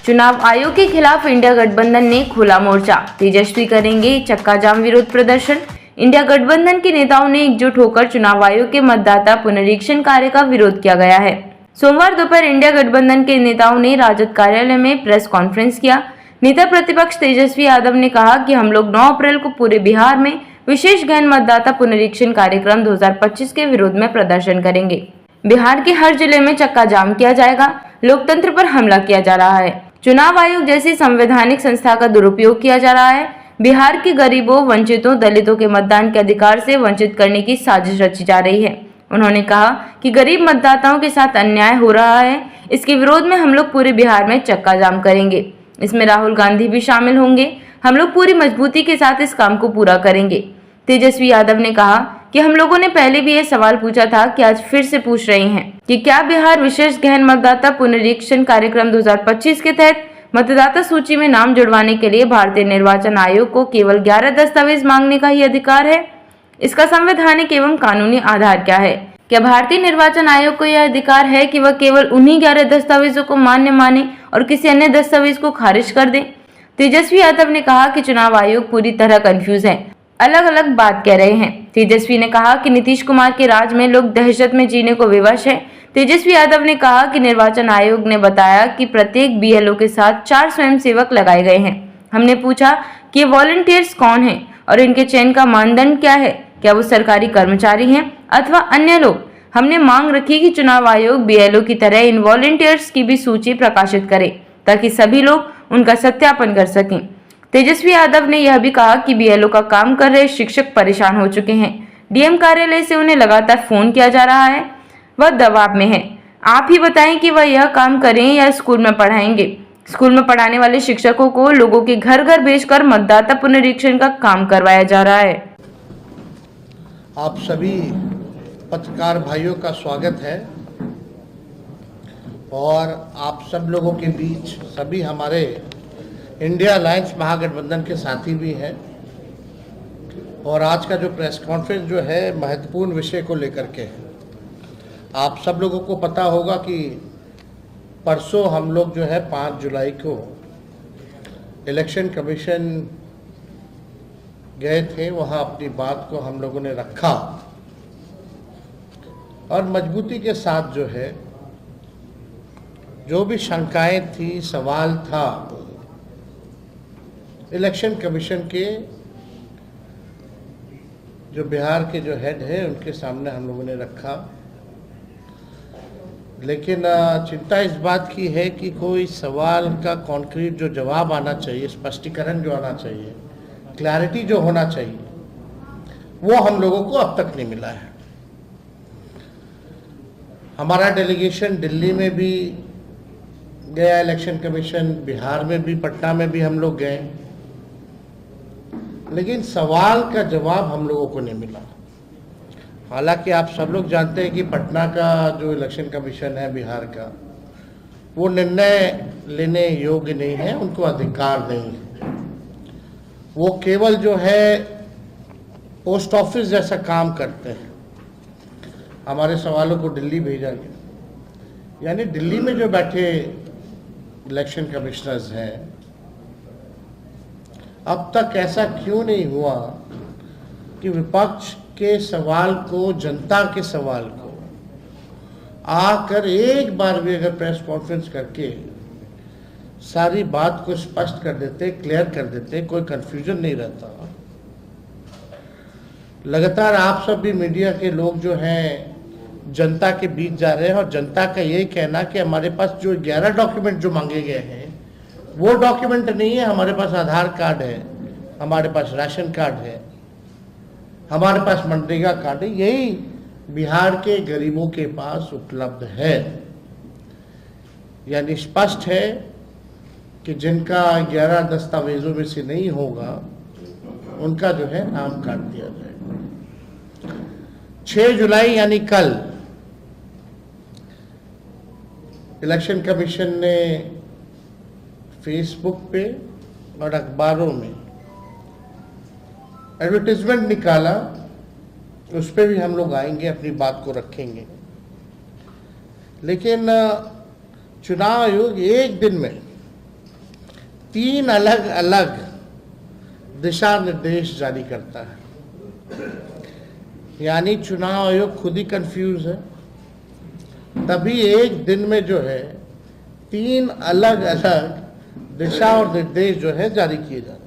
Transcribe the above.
चुनाव आयोग के खिलाफ इंडिया गठबंधन ने खोला मोर्चा, तेजस्वी करेंगे चक्का जाम विरोध प्रदर्शन। इंडिया गठबंधन के नेताओं ने एकजुट होकर चुनाव आयोग के मतदाता पुनरीक्षण कार्य का विरोध किया गया है। सोमवार दोपहर इंडिया गठबंधन के नेताओं ने राजद कार्यालय में प्रेस कॉन्फ्रेंस किया। नेता प्रतिपक्ष तेजस्वी यादव ने कहा कि हम लोग 9 अप्रैल को पूरे बिहार में विशेष गहन मतदाता पुनरीक्षण कार्यक्रम 2025 के विरोध में प्रदर्शन करेंगे। बिहार के हर जिले में चक्का जाम किया जाएगा। लोकतंत्र पर हमला किया जा रहा है। चुनाव आयोग जैसी संवैधानिक संस्था का दुरुपयोग किया जा रहा है। बिहार के गरीबों, वंचितों, दलितों के मतदान के अधिकार से वंचित करने की साजिश रची जा रही है। उन्होंने कहा कि गरीब मतदाताओं के साथ अन्याय हो रहा है। इसके विरोध में हम लोग पूरे बिहार में चक्का जाम करेंगे। इसमें राहुल गांधी भी शामिल होंगे। हम लोग पूरी मजबूती के साथ इस काम को पूरा करेंगे। तेजस्वी यादव ने कहा कि हम लोगों ने पहले भी ये सवाल पूछा था कि आज फिर से पूछ रहे हैं कि क्या बिहार विशेष गहन मतदाता पुनरीक्षण कार्यक्रम 2025 के तहत मतदाता सूची में नाम जुड़वाने के लिए भारतीय निर्वाचन आयोग को केवल 11 दस्तावेज मांगने का ही अधिकार है? इसका संवैधानिक एवं कानूनी आधार क्या है? क्या भारतीय निर्वाचन आयोग को यह अधिकार है कि वह केवल उन्हीं 11 दस्तावेजों को मान्य माने और किसी अन्य दस्तावेज को खारिज कर दे? तेजस्वी यादव ने कहा कि चुनाव आयोग पूरी तरह कंफ्यूज है, अलग अलग बात कह रहे हैं। तेजस्वी ने कहा कि नीतीश कुमार के राज में लोग दहशत में जीने को विवश है। तेजस्वी यादव ने कहा कि निर्वाचन आयोग ने बताया कि प्रत्येक बीएलओ के साथ 4 स्वयंसेवक लगाए गए हैं। हमने पूछा कि ये वॉलंटियर्स कौन हैं और इनके चयन का मानदंड क्या है? क्या वो सरकारी कर्मचारी हैं अथवा अन्य लोग? हमने मांग रखी कि चुनाव आयोग बीएलओ की तरह इन वॉलंटियर्स की भी सूची प्रकाशित करे ताकि सभी लोग उनका सत्यापन कर सकें। तेजस्वी यादव ने यह भी कहा कि बीएलओ का काम कर रहे शिक्षक परेशान हो चुके हैं। डीएम कार्यालय से उन्हें लगातार फोन किया जा रहा है। वह दबाव में है। आप ही बताएं कि वह यह काम करें या स्कूल में पढ़ाएंगे। स्कूल में पढ़ाने वाले शिक्षकों को लोगों के घर घर भेजकर मतदाता पुनरीक्षण का काम करवाया जा रहा है। आप सभी पत्रकार भाइयों का स्वागत है और आप सब लोगों के बीच सभी हमारे इंडिया अलायंस महागठबंधन के साथी भी हैं और आज का जो प्रेस कॉन्फ्रेंस जो है महत्वपूर्ण विषय को लेकर के है। आप सब लोगों को पता होगा कि परसों हम लोग जो है 5 जुलाई को इलेक्शन कमीशन गए थे, वहाँ अपनी बात को हम लोगों ने रखा और मजबूती के साथ जो है जो भी शंकाएं थी, सवाल था, इलेक्शन कमीशन के जो बिहार के जो हेड है उनके सामने हम लोगों ने रखा। लेकिन चिंता इस बात की है कि कोई सवाल का कॉन्क्रीट जो जवाब आना चाहिए, स्पष्टीकरण जो आना चाहिए, क्लैरिटी जो होना चाहिए, वो हम लोगों को अब तक नहीं मिला है। हमारा डेलीगेशन दिल्ली में भी गया इलेक्शन कमीशन, बिहार में भी, पटना में भी हम लोग गए, लेकिन सवाल का जवाब हम लोगों को नहीं मिला। हालांकि आप सब लोग जानते हैं कि पटना का जो इलेक्शन कमीशन है बिहार का, वो निर्णय लेने योग्य नहीं है, उनको अधिकार नहीं है। वो केवल जो है पोस्ट ऑफिस जैसा काम करते हैं। हमारे सवालों को दिल्ली भेजा गया, यानी दिल्ली में जो बैठे इलेक्शन कमिश्नर्स हैं, अब तक ऐसा क्यों नहीं हुआ कि विपक्ष के सवाल को, जनता के सवाल को आकर एक बार भी अगर प्रेस कॉन्फ्रेंस करके सारी बात को स्पष्ट कर देते, क्लियर कर देते, कोई कंफ्यूजन नहीं रहता। लगातार आप सब भी मीडिया के लोग जो हैं जनता के बीच जा रहे हैं और जनता का ये कहना कि हमारे पास जो 11 डॉक्यूमेंट जो मांगे गए हैं वो डॉक्यूमेंट नहीं है। हमारे पास आधार कार्ड है, हमारे पास राशन कार्ड है, हमारे पास मनरेगा कार्ड है, यही बिहार के गरीबों के पास उपलब्ध है। यानी स्पष्ट है कि जिनका 11 दस्तावेजों में से नहीं होगा उनका जो है नाम काट दिया जाएगा। 6 जुलाई यानी कल इलेक्शन कमीशन ने फेसबुक पे और अखबारों में एडवर्टाइजमेंट निकाला, उस पर भी हम लोग आएंगे, अपनी बात को रखेंगे। लेकिन चुनाव आयोग एक दिन में 3 अलग अलग दिशा निर्देश जारी करता है। यानी चुनाव आयोग खुद ही कंफ्यूज है, तभी एक दिन में जो है 3 अलग अलग दिशा और निर्देश जो है जारी किए जाते हैं।